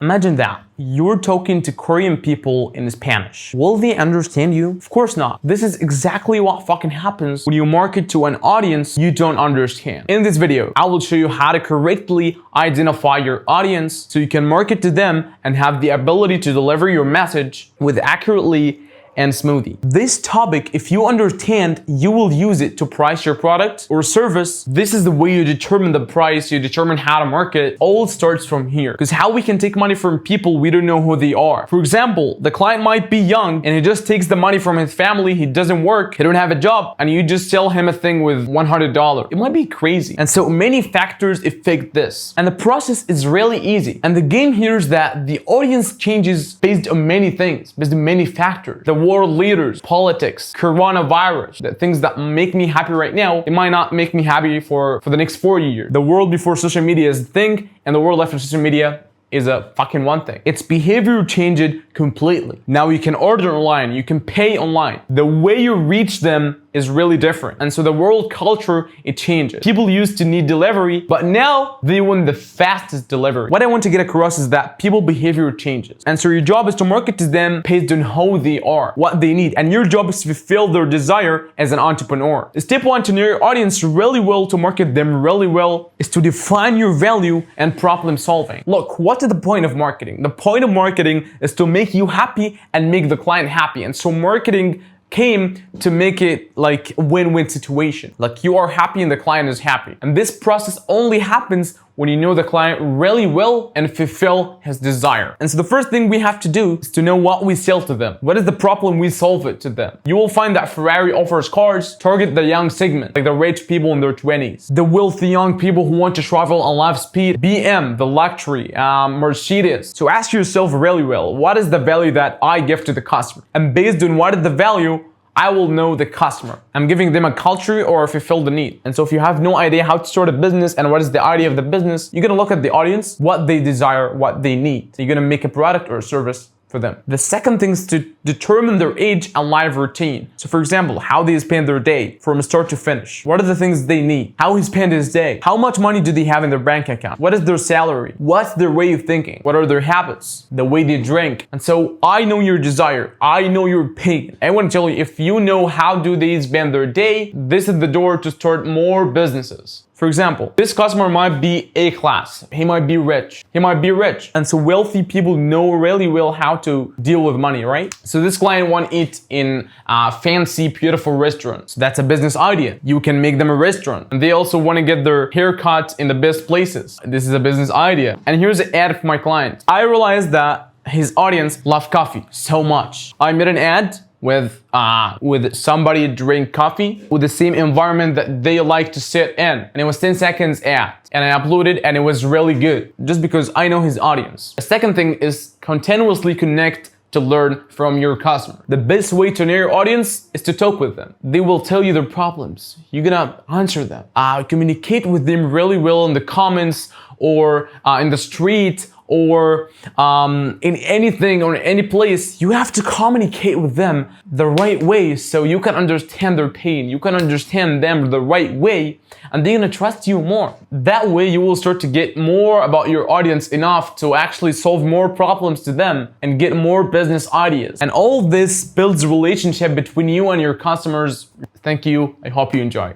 Imagine that. You're talking to Korean people in Spanish. Will they understand you? Of course not. This is exactly what fucking happens when you market to an audience you don't understand. In this video, I will show you how to correctly identify your audience so you can market to them and have the ability to deliver your message with accurately and smoothly. This topic, if you understand, you will use it to price your product or service. This is the way you determine the price, you determine how to market. All starts from here. Because how we can take money from people we don't know who they are. For example, the client might be young and he just takes the money from his family, he doesn't work, he don't have a job, and you just sell him a thing with $100. It might be crazy. And so many factors affect this. And the process is really easy. And the game here is that the audience changes based on many things, based on many factors. The world leaders, politics, coronavirus, the things that make me happy right now, it might not make me happy for the next 40 years. The world before social media is a thing, and the world after social media is a fucking one thing. Its behavior changed completely. Now you can order online, you can pay online. The way you reach them is really different. And so the world culture, it changes. People used to need delivery, but now they want the fastest delivery. What I want to get across is that people behavior changes. And so your job is to market to them based on who they are, what they need. And your job is to fulfill their desire as an entrepreneur. Step one to know your audience really well, to market them really well, is to define your value and problem solving. Look, what is the point of marketing? The point of marketing is to make you happy and make the client happy. And so marketing came to make it like a win-win situation. Like you are happy and the client is happy. And this process only happens when you know the client really well and fulfill his desire. And so the first thing we have to do is to know what we sell to them. What is the problem we solve it to them? You will find that Ferrari offers cars target the young segment, like the rich people in their 20s, the wealthy young people who want to travel on live speed, BM, the luxury, Mercedes. So ask yourself really well, what is the value that I give to the customer? And based on what is the value, I will know the customer. I'm giving them a culture or fulfill the need. And so if you have no idea how to start a business and what is the idea of the business, you're gonna look at the audience, what they desire, what they need. So you're gonna make a product or a service for them. The second thing is to determine their age and life routine. So for example, how they spend their day from start to finish. What are the things they need? How he spend his day? How much money do they have in their bank account? What is their salary? What's their way of thinking? What are their habits? The way they drink? And so I know your desire. I know your pain. I want to tell you, if you know how do they spend their day, this is the door to start more businesses. For example, this customer might be A class. He might be rich. He might be rich. And so wealthy people know really well how to deal with money, right? So this client want to eat in fancy, beautiful restaurants. That's a business idea. You can make them a restaurant. And they also want to get their haircut in the best places. This is a business idea. And here's an ad for my client. I realized that his audience loves coffee so much. I made an ad with somebody drink coffee with the same environment that they like to sit in, and it was 10 seconds ad, and I uploaded and it was really good just because I know his audience. The second thing is continuously connect to learn from your customer. The best way to know your audience is to talk with them. They will tell you their problems. You're gonna answer them. Communicate with them really well in the comments or in the street or in anything or in any place. You have to communicate with them the right way so you can understand their pain. You can understand them the right way, and they're gonna trust you more. That way you will start to get more about your audience enough to actually solve more problems to them and get more business ideas. And all this builds a relationship between you and your customers. Thank you. I hope you enjoy.